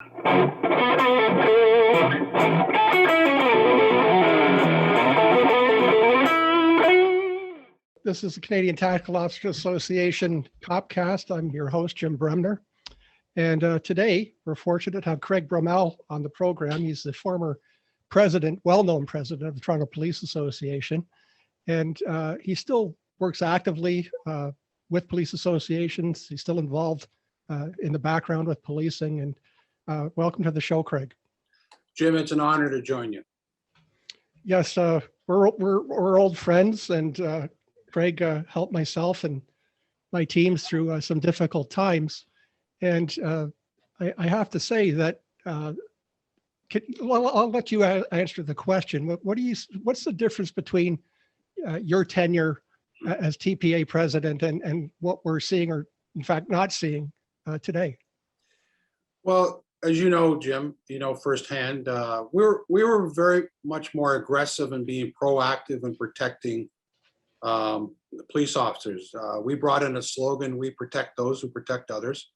This is the Canadian Tactical Officers Association Copcast. I'm your host, Jim Bremner. And today we're fortunate to have Craig Bromell on the program. He's the former president, well-known president of the Toronto Police Association. And he still works actively with police associations. He's still involved in the background with policing. And welcome to the show, Craig. Jim, it's an honor to join you. Yes, we're old friends, and Craig helped myself and my teams through some difficult times. And I have to say that, I'll let you answer the question. What's the difference between your tenure as TPA president and what we're seeing, or in fact not seeing today? Well, as you know, Jim, you know firsthand, we were very much more aggressive in being proactive in protecting the police officers. We brought in a slogan: "We protect those who protect others."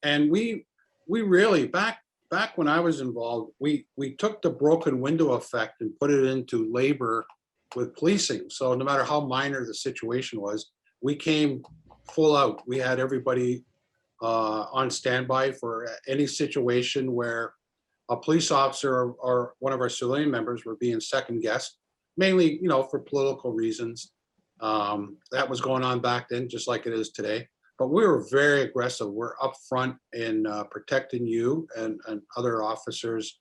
And we really, back when I was involved, we took the broken window effect and put it into labor with policing. So no matter how minor the situation was, we came full out. We had everybody on standby for any situation where a police officer or one of our civilian members were being second guessed, mainly, you know, for political reasons. That was going on back then, just like it is today. But we were very aggressive. We're upfront in protecting you and other officers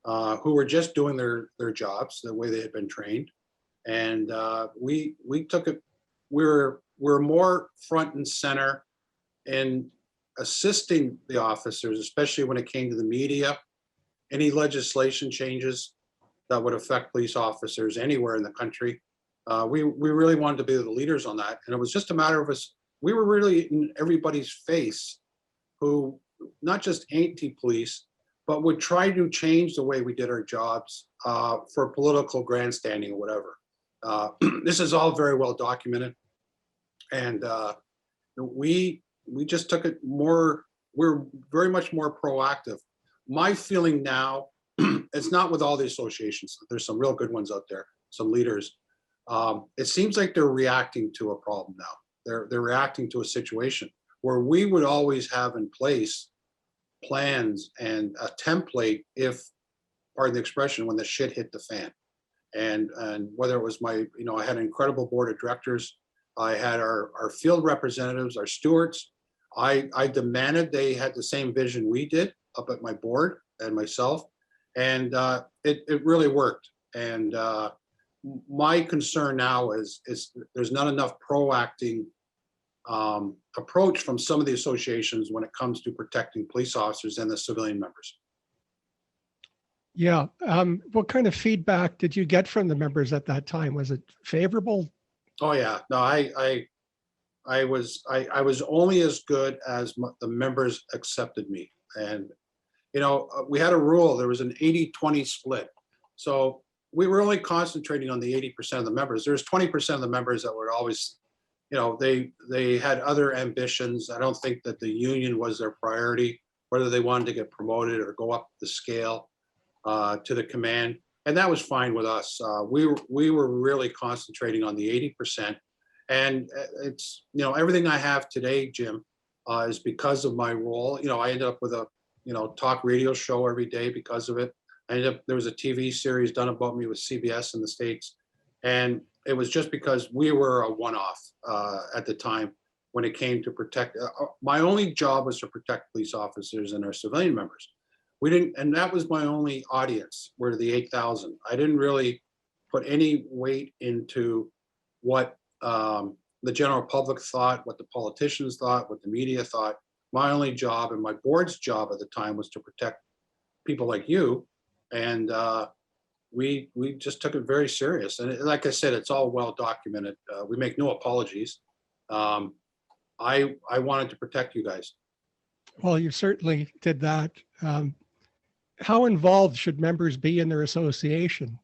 who were just doing their jobs the way they had been trained. And we took it. We're more front and center in assisting the officers, especially when it came to the media, any legislation changes that would affect police officers anywhere in the country. We really wanted to be the leaders on that. And it was just a matter of us. We were really in everybody's face who not just anti-police, but would try to change the way we did our jobs for political grandstanding or whatever. This is all very well documented. And we just took it more, we're very much more proactive. My feeling now, it's not with all the associations. There's some real good ones out there, some leaders. It seems like they're reacting to a problem now. They're reacting to a situation where we would always have in place plans and a template if, pardon the expression, when the shit hit the fan. And whether it was I had an incredible board of directors. I had our field representatives, our stewards. I demanded they had the same vision we did up at my board and myself. And it really worked. And my concern now is there's not enough proacting approach from some of the associations when it comes to protecting police officers and the civilian members. Yeah. What kind of feedback did you get from the members at that time? Was it favorable? Oh yeah. No, I was only as good as the members accepted me. And, you know, we had a rule, there was an 80-20 split. So we were only concentrating on the 80% of the members. There's 20% of the members that were always, you know, they had other ambitions. I don't think that the union was their priority, whether they wanted to get promoted or go up the scale to the command. And that was fine with us. We were really concentrating on the 80%. And it's, you know, everything I have today, Jim, is because of my role. You know, I ended up with a, talk radio show every day because of it. There was a TV series done about me with CBS in the States. And it was just because we were a one-off at the time when it came to protect. My only job was to protect police officers and our civilian members. We didn't, and that was my only audience, were the 8,000. I didn't really put any weight into what the general public thought, what the politicians thought, what the media thought. My only job and my board's job at the time was to protect people like you. And we just took it very serious. And like I said, it's all well documented. We make no apologies. I wanted to protect you guys. Well, you certainly did that. How involved should members be in their association?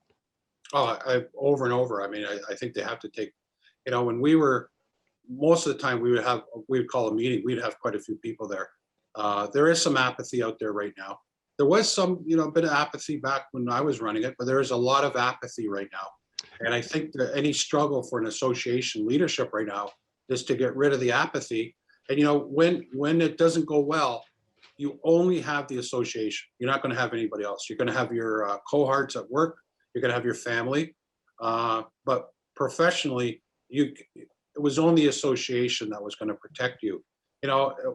Oh, over and over. I mean, I think they have to take, when we were, most of the time we would call a meeting, we'd have quite a few people there. There is some apathy out there right now. There was some, bit of apathy back when I was running it, but there is a lot of apathy right now. And I think that any struggle for an association leadership right now is to get rid of the apathy. And when it doesn't go well, you only have the association. You're not going to have anybody else. You're going to have your cohorts at work. You're going to have your family. But professionally, it was only the association that was going to protect you.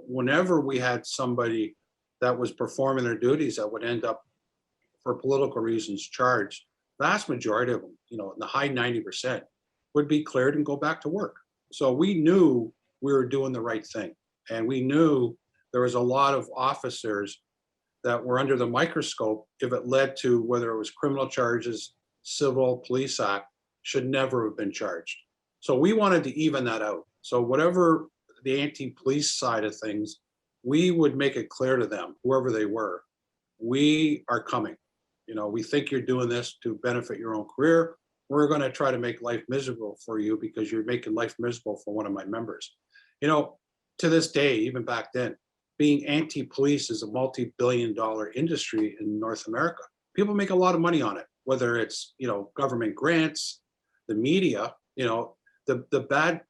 Whenever we had somebody that was performing their duties that would end up, for political reasons, charged, vast majority of them, in the high 90%, would be cleared and go back to work. So we knew we were doing the right thing. And we knew there was a lot of officers that were under the microscope if it led to whether it was criminal charges, civil, police act, should never have been charged. So we wanted to even that out. So whatever the anti-police side of things, we would make it clear to them, whoever they were, we are coming. We think you're doing this to benefit your own career. We're going to try to make life miserable for you because you're making life miserable for one of my members. To this day, even back then, being anti-police is a multi-billion-dollar industry in North America. People make a lot of money on it, whether it's, government grants, the media, the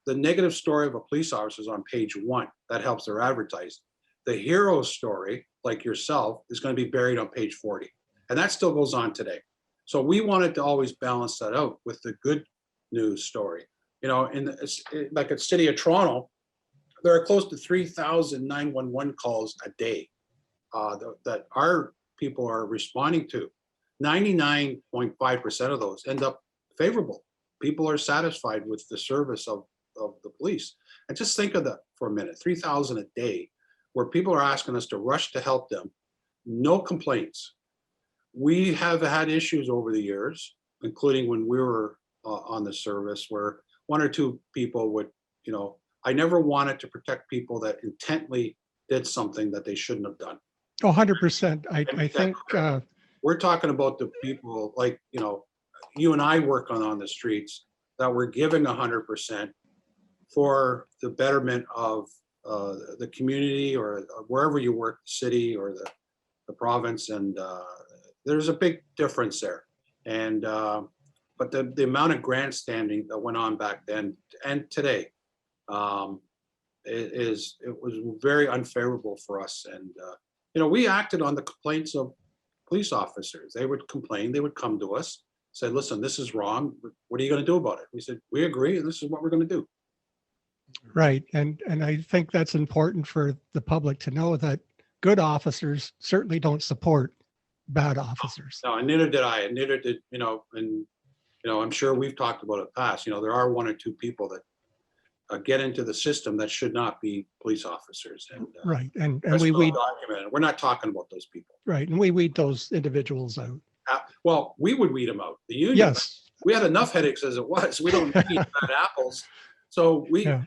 negative story of a police officer is on page 1. That helps their advertising. The hero story, like yourself, is going to be buried on page 40. And that still goes on today. So we wanted to always balance that out with the good news story. Like at City of Toronto, there are close to 3,000 911 calls a day that our people are responding to. 99.5% of those end up favorable. People are satisfied with the service of the police. And just think of that for a minute, 3,000 a day, where people are asking us to rush to help them. No complaints. We have had issues over the years, including when we were on the service, where one or two people would, I never wanted to protect people that intently did something that they shouldn't have done. 100%. I think we're talking about the people like, you and I work on the streets that were giving 100% for the betterment of the community or wherever you work, the city or the province. And there's a big difference there. And but the amount of grandstanding that went on back then and today, it was very unfavorable for us. And we acted on the complaints of police officers. They would complain, they would come to us, say, listen, this is wrong. What are you going to do about it? We said, we agree, and this is what we're going to do. Right. And I think that's important for the public to know that good officers certainly don't support bad officers. No, and neither did I, and neither did, I'm sure we've talked about it in the past, there are one or two people that get into the system that should not be police officers. And right. And we documented. We're not talking about those people. Right. And we weed those individuals out. Well, we would weed them out. The union, yes, we had enough headaches as it was. We don't need bad apples. So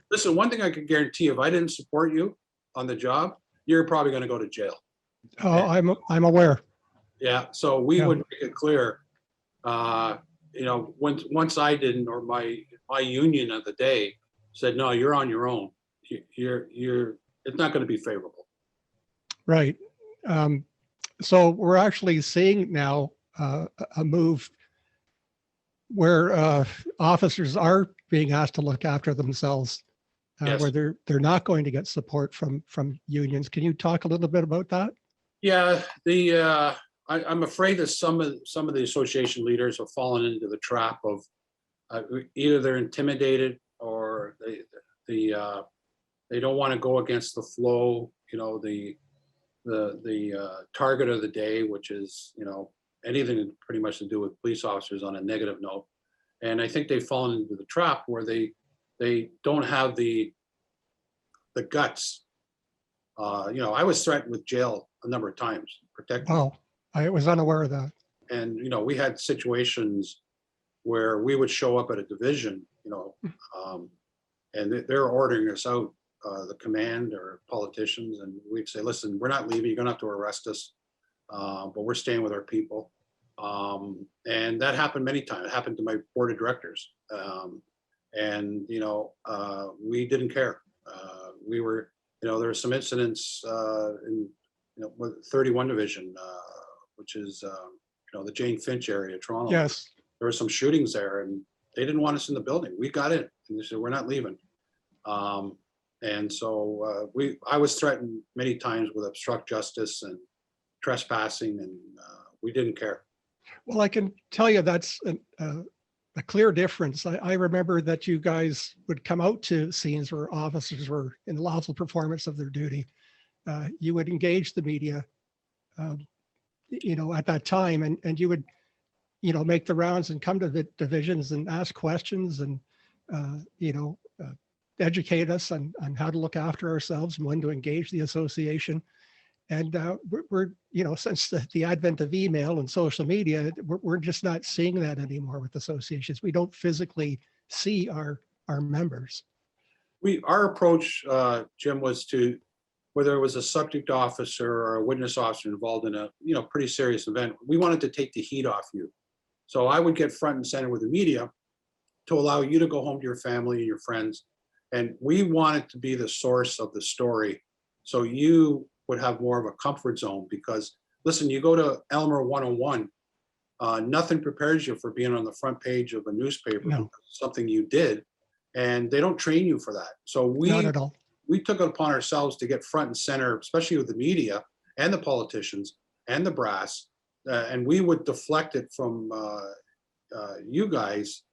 listen, one thing I could guarantee, if I didn't support you on the job, you're probably going to go to jail. Oh, I'm aware. Yeah. So we would make it clear, once I didn't, or my union of the day said, no, you're on your own. It's not going to be favorable. Right. So we're actually seeing now a move where officers are being asked to look after themselves, Yes. where they're not going to get support from unions. Can you talk a little bit about that? Yeah, I'm afraid that some of the association leaders have fallen into the trap of either they're intimidated or they don't want to go against the flow. The target of the day, which is anything pretty much to do with police officers on a negative note. And I think they've fallen into the trap where they don't have the guts. I was threatened with jail a number of times. Protect me. Oh, I was unaware of that. And we had situations where we would show up at a division, and they're ordering us out, the command or politicians, and we'd say, listen, we're not leaving, you're gonna have to arrest us, but we're staying with our people. And that happened many times. It happened to my board of directors. And we didn't care. We were there were some incidents in, with 31 Division, which is, the Jane Finch area, Toronto. Yes. There were some shootings there, and they didn't want us in the building. We got in, and they said, we're not leaving. And so I was threatened many times with obstruct justice and trespassing, and we didn't care. Well, I can tell you that's a clear difference. I remember that you guys would come out to scenes where officers were in lawful performance of their duty. You would engage the media, at that time, and you would, make the rounds and come to the divisions and ask questions and, educate us on how to look after ourselves and when to engage the association. And we're since the advent of email and social media, we're just not seeing that anymore with associations. We don't physically see our members. Our approach, Jim, was to, whether it was a subject officer or a witness officer involved in a pretty serious event, we wanted to take the heat off you. So I would get front and center with the media to allow you to go home to your family and your friends. And we wanted to be the source of the story, so you would have more of a comfort zone. Because listen, you go to Elmer 101, nothing prepares you for being on the front page of a newspaper. No. Something you did, and they don't train you for that. So Not at all. we took it upon ourselves to get front and center, especially with the media and the politicians and the brass, and we would deflect it from you guys,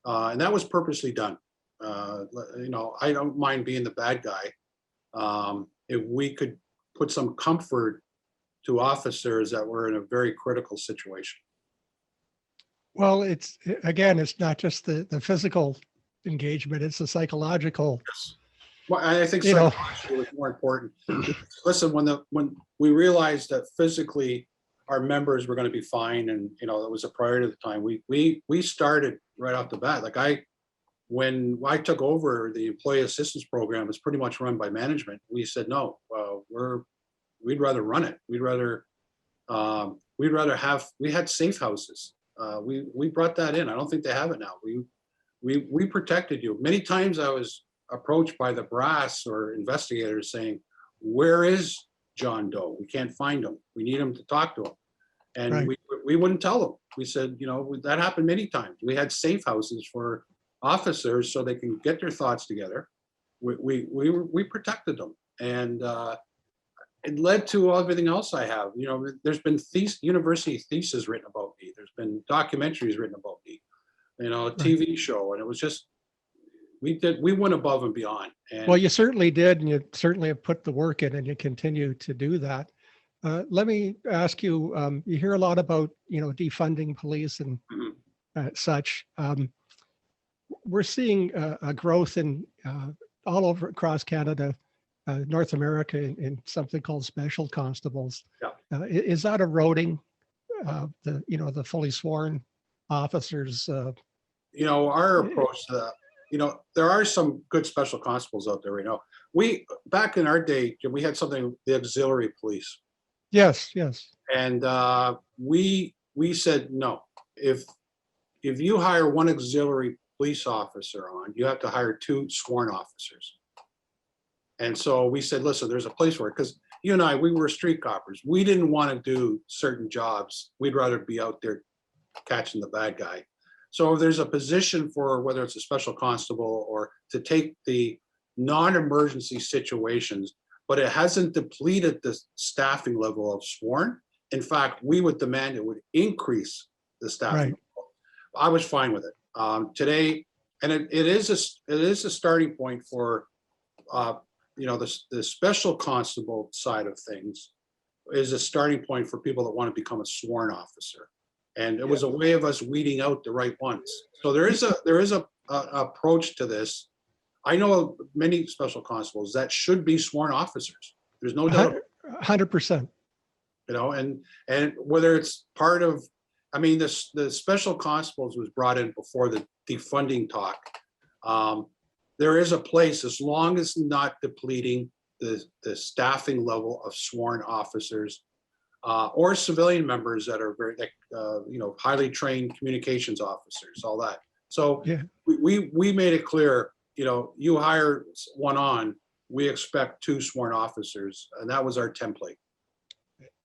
and that was purposely done. I don't mind being the bad guy if we could put some comfort to officers that were in a very critical situation. Well, it's not just the physical engagement, it's the psychological. Yes. Well, I think psychology was more important. Listen, when we realized that physically our members were going to be fine, and it was a priority at the time, we started right off the bat. When I took over the employee assistance program, it's pretty much run by management. We said, no, we'd rather run it. We'd rather we had safe houses. We brought that in. I don't think they have it now. We protected you. Many times I was approached by the brass or investigators saying, where is John Doe? We can't find him. We need him to talk to him. And Right. we wouldn't tell them. We said, that happened many times. We had safe houses for officers so they can get their thoughts together. We protected them, and it led to everything else I have. There's been university theses written about me. There's been documentaries written about me, a TV show, and it was just, we went above and beyond. And Well, you certainly did, and you certainly have put the work in, and you continue to do that. Let me ask you, you hear a lot about, defunding police and such. We're seeing a growth in all over across Canada, North America, in something called Special Constables. Yeah. Is that eroding the fully sworn officers? Our approach to that, there are some good special constables out there right now. Back in our day, we had something, the auxiliary police. Yes. And we said, no, if you hire one auxiliary police officer on, you have to hire 2 sworn officers. And so we said, listen, there's a place for it, because you and I, we were street coppers. We didn't want to do certain jobs. We'd rather be out there catching the bad guy. So if there's a position for, whether it's a special constable or to take the non-emergency situations, but it hasn't depleted the staffing level of sworn. In fact, we would demand it would increase the staffing. Right. Level. I was fine with it. Today, and it is a starting point for the special constable side of things is a starting point for people that want to become a sworn officer, and it was a way of us weeding out the right ones. So there is a approach to this. I know many special constables that should be sworn officers. There's no doubt. 100%. And whether it's part of, the special constables was brought in before the defunding talk. There is a place, as long as not depleting the staffing level of sworn officers or civilian members that are very, highly trained communications officers, all that. So we made it clear, you hire one on, we expect 2 sworn officers, and that was our template.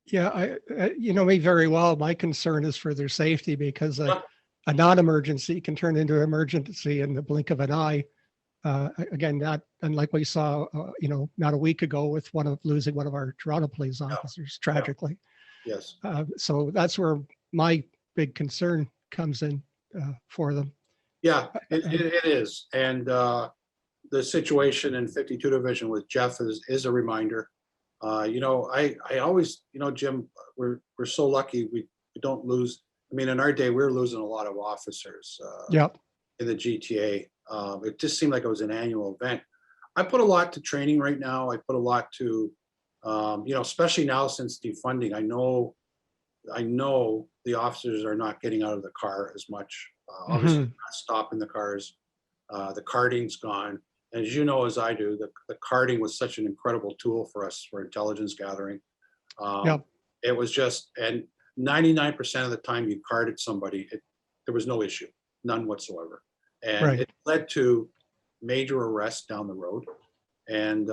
Yeah, you know me very well. My concern is for their safety because Yeah. a non-emergency can turn into an emergency in the blink of an eye. Again, not unlike we saw, you know, not a week ago with losing one of our Toronto police officers tragically. Yes. So that's where my big concern comes in for them. Yeah, it is. And the situation in 52 Division with Jeff is a reminder. You know, I always, you know, Jim, we're so lucky we don't lose. I mean, in our day, we were losing a lot of officers Yeah. in the GTA. It just seemed like it was an annual event. I put a lot to training right now. I put a lot to, you know, especially now since defunding. I know the officers are not getting out of the car as much. Obviously, not stopping the cars. The carding's gone. And as you know, as I do, the carding was such an incredible tool for us for intelligence gathering. Yep. It was just, and 99% of the time you carded somebody, there was no issue, none whatsoever. And Right. it led to major arrests down the road. And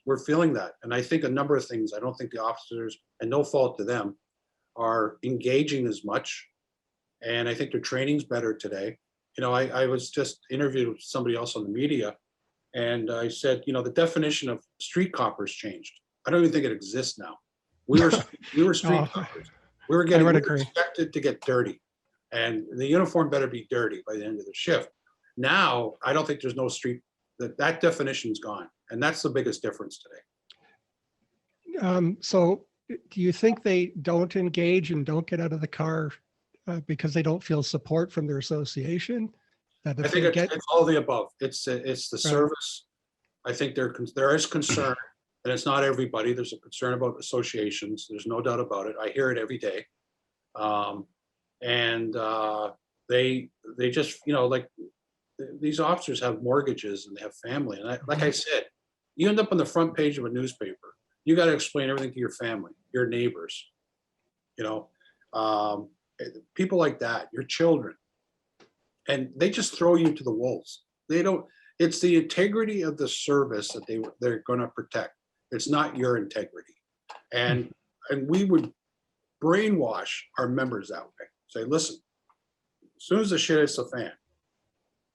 we're feeling that. And I think a number of things, I don't think the officers, and no fault to them, are engaging as much. And I think their training's better today. You know, I was just interviewed with somebody else on the media, and I said, you know, the definition of street coppers changed. I don't even think it exists now. We were street coppers. We were expected to get dirty, and the uniform better be dirty by the end of the shift. Now, I don't think there's no street, that definition's gone, and that's the biggest difference today. So do you think they don't engage and don't get out of the car because they don't feel support from their association? That I think it's all the above. It's the service. I think there is concern, and it's not everybody. There's a concern about associations. There's no doubt about it. I hear it every day. And they just, you know, like these officers have mortgages and they have family. And like I said, you end up on the front page of a newspaper. You got to explain everything to your family, your neighbors, you know, people like that, your children. And they just throw you to the wolves. They don't, it's the integrity of the service that they're going to protect. It's not your integrity. And we would brainwash our members that way. Say, listen, as soon as the shit hits the fan,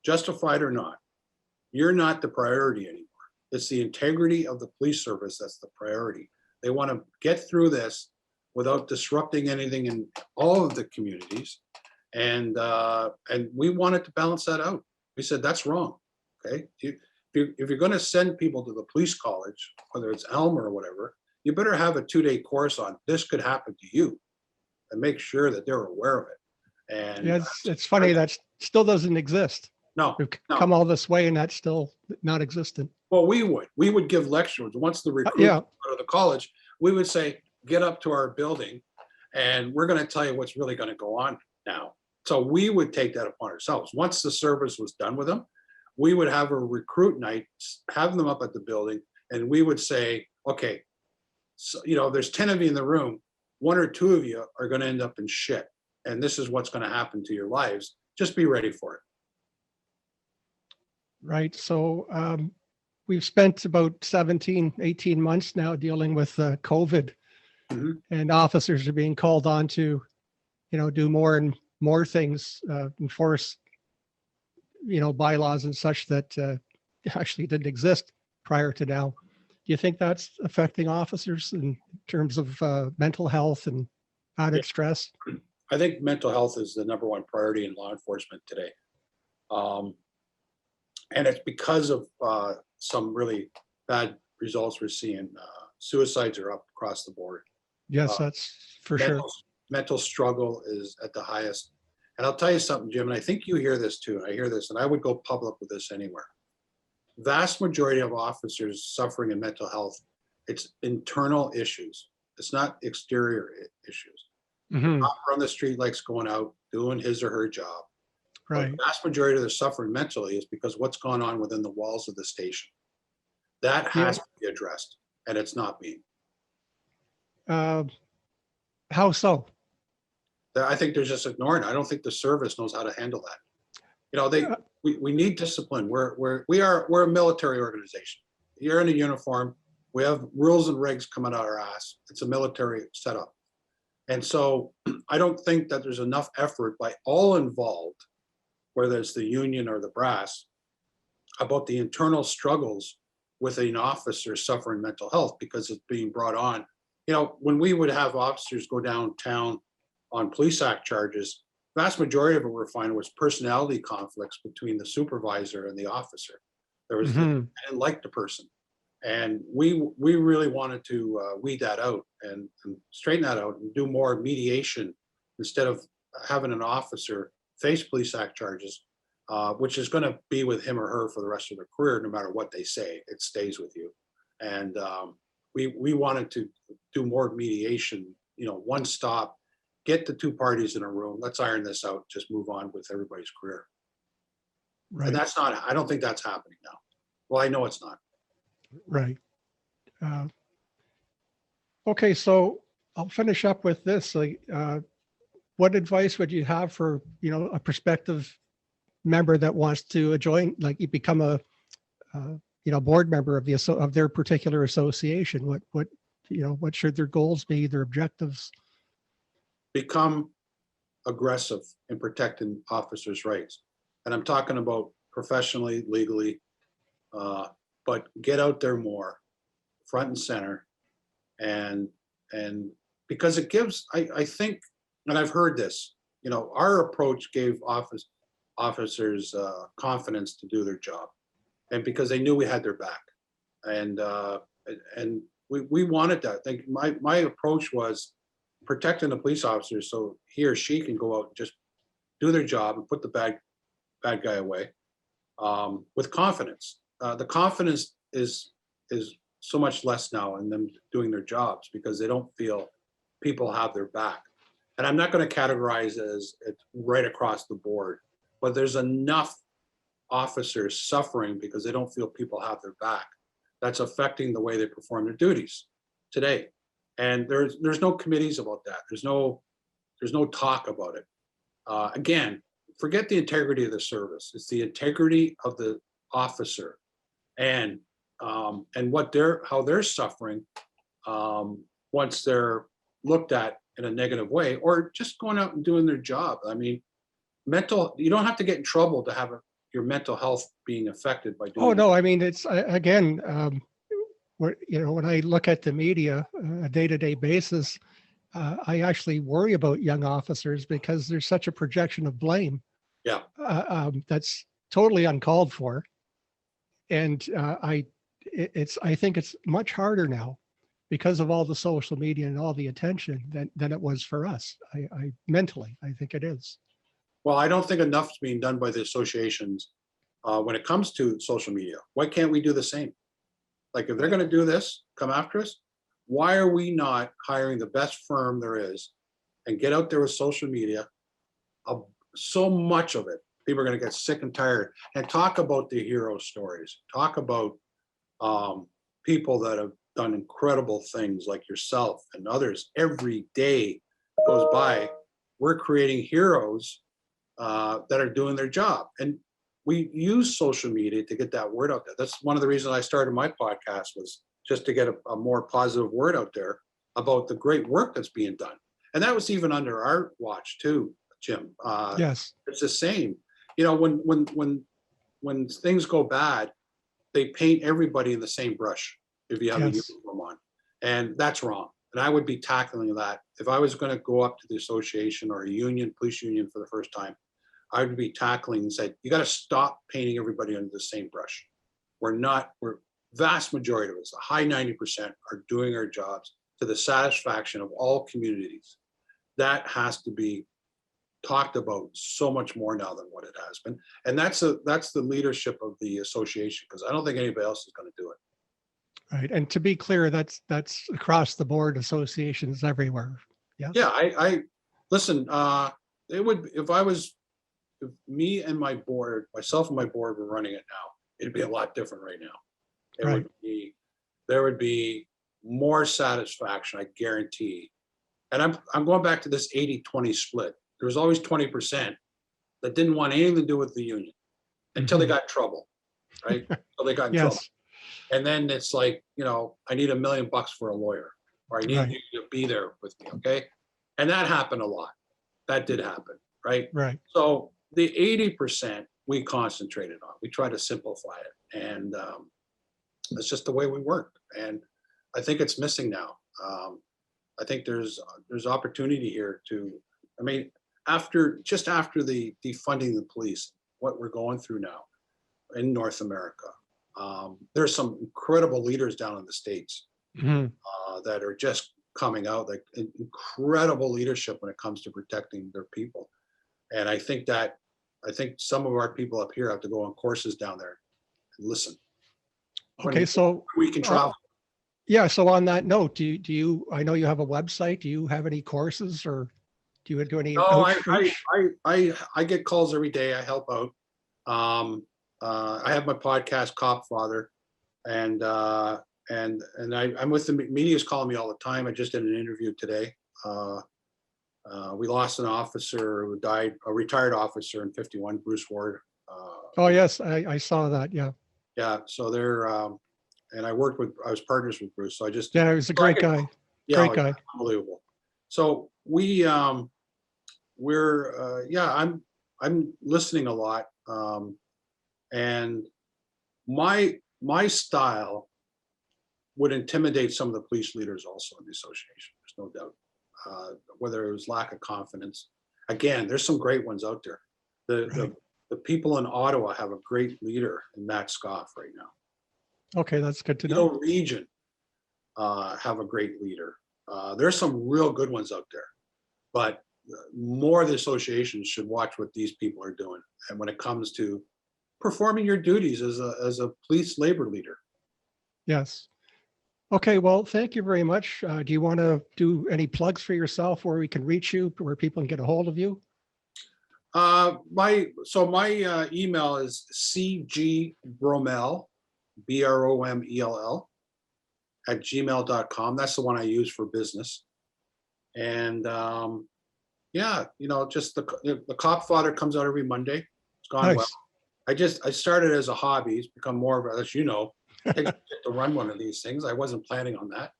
justified or not, you're not the priority anymore. It's the integrity of the police service that's the priority. They want to get through this without disrupting anything in all of the communities. And we wanted to balance that out. We said, that's wrong. Okay. If you're going to send people to the police college, whether it's Elm or whatever, you better have a 2-day course on this could happen to you and make sure that they're aware of it. And yeah, it's funny that still doesn't exist. No, We've come all this way and that's still not existent. Well, we would give lectures once the recruits go to the college. We would say, get up to our building and we're going to tell you what's really going to go on now. So we would take that upon ourselves. Once the service was done with them, we would have a recruit night, have them up at the building, and we would say, okay, so, you know, there's 10 of you in the room, 1 or 2 of you are going to end up in shit. And this is what's going to happen to your lives. Just be ready for it. Right. So we've spent about 17, 18 months now dealing with COVID, and officers are being called on to, you know, do more and more things, enforce, you know, bylaws and such that actually didn't exist prior to now. Do you think that's affecting officers in terms of mental health and added stress? I think mental health is the #1 priority in law enforcement today. And it's because of some really bad results we're seeing. Suicides are up across the board. Yes, that's for sure. Mental struggle is at the highest. And I'll tell you something, Jim, and I think you hear this too, and I hear this, and I would go public with this anywhere. Vast majority of officers suffering in mental health, it's internal issues. It's not exterior issues. The copper on the street likes going out, doing his or her job. Right. The vast majority of their suffering mentally is because what's going on within the walls of the station. That has to be addressed, and it's not being. How so? I think they're just ignoring it. I don't think the service knows how to handle that. You know, we need discipline. We're a military organization. you're in a uniform. We have rules and regs coming out our ass. It's a military setup. And so I don't think that there's enough effort by all involved, whether it's the union or the brass, about the internal struggles with an officer suffering mental health because it's being brought on. You know, when we would have officers go downtown on police act charges, vast majority of it we're finding was personality conflicts between the supervisor and the officer. There was, I didn't like the person. And we really wanted to weed that out and straighten that out and do more mediation instead of having an officer face police act charges, which is going to be with him or her for the rest of their career, no matter what they say, it stays with you. And we wanted to do more mediation, you know, one stop, get the two parties in a room, let's iron this out, just move on with everybody's career. Right. And that's not, I don't think that's happening now. Well, I know it's not. Right. Okay, so I'll finish up with this. Like, what advice would you have for, you know, a prospective member that wants to join, like you become a, you know, board member of of their particular association? What, you know, what should their goals be, their objectives? Become aggressive in protecting officers' rights. And I'm talking about professionally, legally, but get out there more, front and center. And because it gives, I think, and I've heard this, you know, our approach gave officers confidence to do their job. And because they knew we had their back. And we wanted that. I think my approach was protecting the police officers so he or she can go out and just do their job and put the bad guy away with confidence. The confidence is so much less now in them doing their jobs because they don't feel people have their back. And I'm not going to categorize it as it's right across the board, but there's enough officers suffering because they don't feel people have their back. That's affecting the way they perform their duties today. And there's no committees about that. There's no talk about it. Again, forget the integrity of the service. It's the integrity of the officer and how they're suffering once they're looked at in a negative way, or just going out and doing their job. I mean, you don't have to get in trouble to have your mental health being affected by doing. Oh no, I mean, it's again, you know, when I look at the media a day-to-day basis, I actually worry about young officers because there's such a projection of blame. Yeah. That's totally uncalled for. And I think it's much harder now because of all the social media and all the attention than it was for us. I mentally, I think it is. Well, I don't think enough's being done by the associations when it comes to social media. Why can't we do the same? Like if they're going to do this, come after us, why are we not hiring the best firm there is and get out there with social media? So much of it, people are going to get sick and tired, and talk about the hero stories. Talk about people that have done incredible things like yourself and others. Every day goes by, we're creating heroes that are doing their job. And we use social media to get that word out there. That's one of the reasons I started my podcast, was just to get a more positive word out there about the great work that's being done. And that was even under our watch too, Jim. Yes. It's the same. You know, when things go bad, they paint everybody in the same brush if you have a uniform on. And that's wrong. And I would be tackling that. If I was going to go up to the association or a union, police union for the first time, I would be tackling and say, you got to stop painting everybody under the same brush. We're vast majority of us, a high 90% are doing our jobs to the satisfaction of all communities. That has to be talked about so much more now than what it has been. And that's the leadership of the association, because I don't think anybody else is going to do it. Right. And to be clear, that's across the board, associations everywhere. Yeah. Yeah. I listen, it would, if me and my board, myself and my board were running it now, it'd be a lot different right now. There would be more satisfaction, I guarantee. And I'm going back to this 80-20 split. There was always 20% that didn't want anything to do with the union until they got in trouble, right? Until they got in trouble. And then it's like, I need $1 million for a lawyer, or I need Right. you to be there with me. Okay. And that happened a lot. That did happen. Right. Right. So the 80% we concentrated on, we try to simplify it. And that's just the way we work. And I think it's missing now. I think there's opportunity here I mean, after the defunding the police, what we're going through now in North America, there's some incredible leaders down in the States Mhm. that are just coming out, like incredible leadership when it comes to protecting their people. And I think some of our people up here have to go on courses down there and listen. Okay. So, We can travel. yeah. So on that note, I know you have a website. Do you have any courses, or do you do any No, outreach? I get calls every day. I help out. I have my podcast, Cop Father, and I'm with the media's calling me all the time. I just did an interview today. We lost an officer who died, a retired officer in 51, Bruce Ward. Oh, yes, I saw that. Yeah. Yeah, so and I was partners with Bruce. So I just, Yeah, he was a so I great get, guy. yeah, Great like, guy. unbelievable. So I'm listening a lot. And my style would intimidate some of the police leaders also in the association. There's no doubt. Whether it was lack of confidence. Again, there's some great ones out there. The people in Ottawa have a great leader in Matt Scoff right now. Okay, that's good to The know. region have a great leader. There's some real good ones out there, but more of the associations should watch what these people are doing. And when it comes to performing your duties as a police labor leader. Yes. Okay, well, thank you very much. Do you want to do any plugs for yourself where we can reach you, where people can get a hold of you? My email is cgbromell, BROMELL @gmail.com. That's the one I use for business. And just the Cop Fodder comes out every Monday. It's gone well. Nice. I started as a hobby. It's become more of a, as you know, to run one of these things. I wasn't planning on that.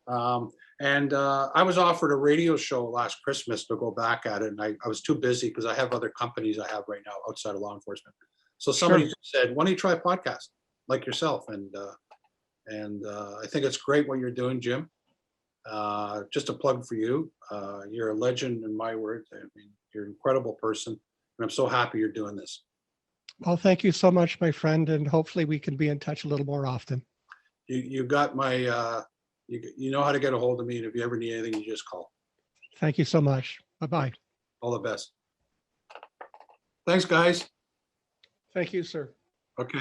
I was offered a radio show last Christmas to go back at it. And I was too busy because I have other companies I have right now outside of law enforcement. So somebody Sure. said, why don't you try a podcast like yourself? And I think it's great what you're doing, Jim. Just a plug for you. You're a legend in my words. I mean, you're an incredible person. And I'm so happy you're doing this. Well, thank you so much, my friend, and hopefully we can be in touch a little more often. You got my, you know how to get a hold of me. And if you ever need anything, you just call. Thank you so much. Bye-bye. All the best. Thanks, guys. Thank you, sir. Okay.